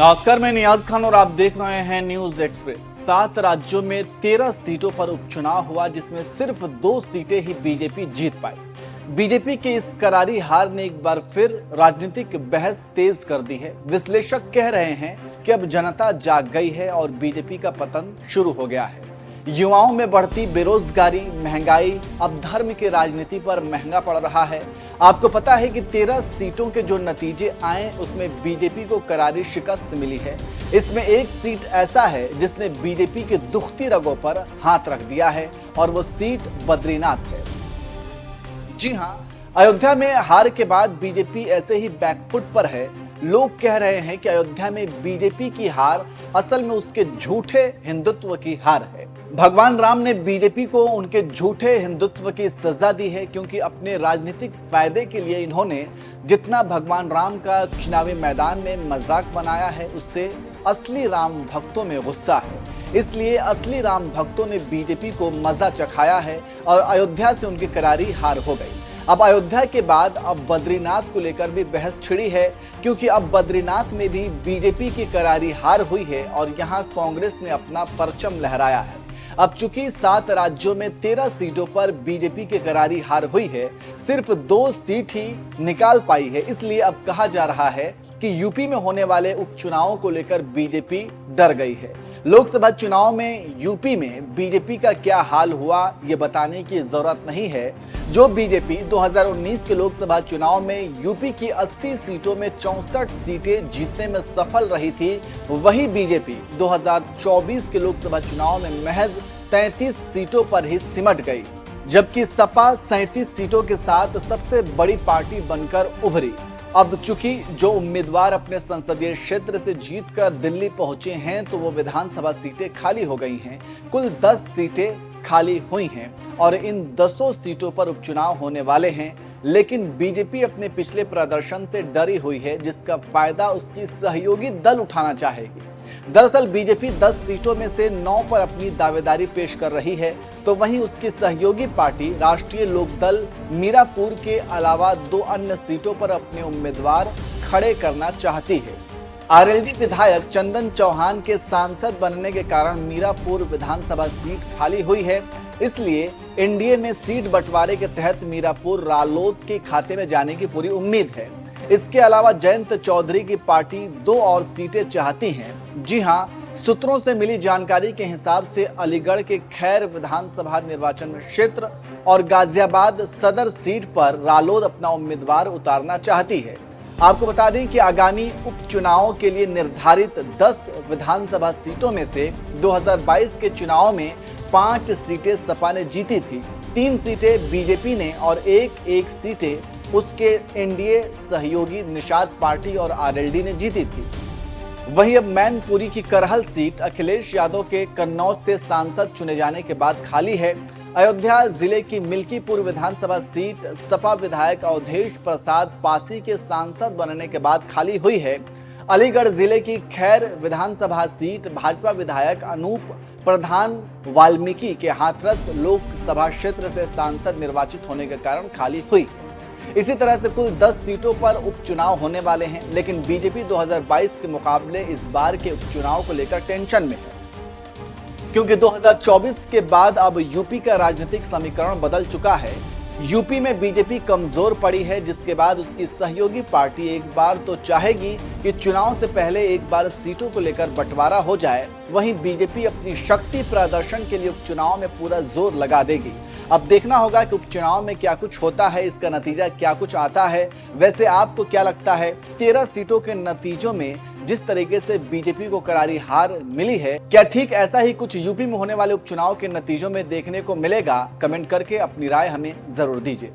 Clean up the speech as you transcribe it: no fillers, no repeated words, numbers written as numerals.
नमस्कार, मैं नियाज खान और आप देख रहे हैं न्यूज एक्सप्रेस। 7 राज्यों में 13 सीटों पर उपचुनाव हुआ, जिसमें सिर्फ 2 सीटें ही बीजेपी जीत पाई। बीजेपी की इस करारी हार ने एक बार फिर राजनीतिक बहस तेज कर दी है। विश्लेषक कह रहे हैं कि अब जनता जाग गई है और बीजेपी का पतन शुरू हो गया है। युवाओं में बढ़ती बेरोजगारी, महंगाई अब धर्म की राजनीति पर महंगा पड़ रहा है। आपको पता है कि 13 सीटों के जो नतीजे आए उसमें बीजेपी को करारी शिकस्त मिली है। इसमें एक सीट ऐसा है जिसने बीजेपी की दुखती रगों पर हाथ रख दिया है और वो सीट बद्रीनाथ है। जी हां, अयोध्या में हार के बाद बीजेपी ऐसे ही बैकफुट पर है। लोग कह रहे हैं कि अयोध्या में बीजेपी की हार असल में उसके झूठे हिंदुत्व की हार है। भगवान राम ने बीजेपी को उनके झूठे हिंदुत्व की सजा दी है, क्योंकि अपने राजनीतिक फायदे के लिए इन्होंने जितना भगवान राम का चुनावी मैदान में मजाक बनाया है, उससे असली राम भक्तों में गुस्सा है। इसलिए असली राम भक्तों ने बीजेपी को मजा चखाया है और अयोध्या से उनकी करारी हार हो गई। अब अयोध्या के बाद अब बद्रीनाथ को लेकर भी बहस छिड़ी है, क्योंकि अब बद्रीनाथ में भी बीजेपी की करारी हार हुई है और यहां कांग्रेस ने अपना परचम लहराया है। अब चूंकि 7 राज्यों में 13 सीटों पर बीजेपी की करारी हार हुई है, सिर्फ 2 सीट ही निकाल पाई है, इसलिए अब कहा जा रहा है कि यूपी में होने वाले उपचुनावों को लेकर बीजेपी डर गई है। लोकसभा चुनाव में यूपी में बीजेपी का क्या हाल हुआ ये बताने की जरूरत नहीं है। जो बीजेपी 2019 के लोकसभा चुनाव में यूपी की 80 सीटों में 64 सीटें जीतने में सफल रही थी, वही बीजेपी 2024 के लोकसभा चुनाव में महज 33 सीटों पर ही सिमट गई, जबकि सपा 37 सीटों के साथ सबसे बड़ी पार्टी बनकर उभरी। अब चूंकि जो उम्मीदवार अपने संसदीय क्षेत्र से जीतकर दिल्ली पहुंचे हैं, तो वो विधानसभा सीटें खाली हो गई हैं। कुल 10 सीटें खाली हुई हैं और इन 10 सीटों पर उपचुनाव होने वाले हैं। लेकिन बीजेपी अपने पिछले प्रदर्शन से डरी हुई है, जिसका फायदा उसकी सहयोगी दल उठाना चाहेगी। दरअसल बीजेपी 10 सीटों में से 9 पर अपनी दावेदारी पेश कर रही है, तो वहीं उसकी सहयोगी पार्टी राष्ट्रीय लोकदल मीरापुर के अलावा 2 अन्य सीटों पर अपने उम्मीदवार खड़े करना चाहती है। आरएलडी विधायक चंदन चौहान के सांसद बनने के कारण मीरापुर विधानसभा सीट खाली हुई है, इसलिए एनडीए में सीट बंटवारे के तहत मीरापुर रालोद के खाते में जाने की पूरी उम्मीद है। इसके अलावा जयंत चौधरी की पार्टी 2 और सीटें चाहती हैं। जी हां, सूत्रों से मिली जानकारी के हिसाब से अलीगढ़ के खैर विधानसभा निर्वाचन क्षेत्र और गाजियाबाद सदर सीट पर रालोद अपना उम्मीदवार उतारना चाहती है। आपको बता दें कि आगामी उपचुनावों के लिए निर्धारित 10 विधानसभा सीटों में से 2022 के चुनाव में 5 सीटें सपा ने जीती थी, 3 सीटें बीजेपी ने और एक सीटें उसके एनडीए सहयोगी निषाद पार्टी और आरएलडी ने जीती थी। वहीं अब मैनपुरी की करहल सीट अखिलेश यादव के कन्नौज से सांसद चुने जाने के बाद खाली है। अयोध्या जिले की मिल्कीपुर विधानसभा सीट सपा विधायक अवधेश प्रसाद पासी के सांसद बनने के बाद खाली हुई है। अलीगढ़ जिले की खैर विधानसभा सीट भाजपा विधायक अनूप प्रधान वाल्मीकि के हाथरस लोकसभा क्षेत्र से सांसद निर्वाचित होने के कारण खाली हुई। इसी तरह से कुल 10 सीटों पर उपचुनाव होने वाले हैं, लेकिन बीजेपी 2022 के मुकाबले इस बार के उपचुनाव को लेकर टेंशन में है, क्योंकि 2024 के बाद अब यूपी का राजनीतिक समीकरण बदल चुका है। यूपी में बीजेपी कमजोर पड़ी है, जिसके बाद उसकी सहयोगी पार्टी एक बार तो चाहेगी कि चुनाव से पहले एक बार सीटों को लेकर बंटवारा हो जाए। वहीं बीजेपी अपनी शक्ति प्रदर्शन के लिए उपचुनाव में पूरा जोर लगा देगी। अब देखना होगा कि उपचुनाव में क्या कुछ होता है, इसका नतीजा क्या कुछ आता है। वैसे आपको क्या लगता है, 13 सीटों के नतीजों में जिस तरीके से बीजेपी को करारी हार मिली है, क्या ठीक ऐसा ही कुछ यूपी में होने वाले उपचुनाव के नतीजों में देखने को मिलेगा? कमेंट करके अपनी राय हमें जरूर दीजिए।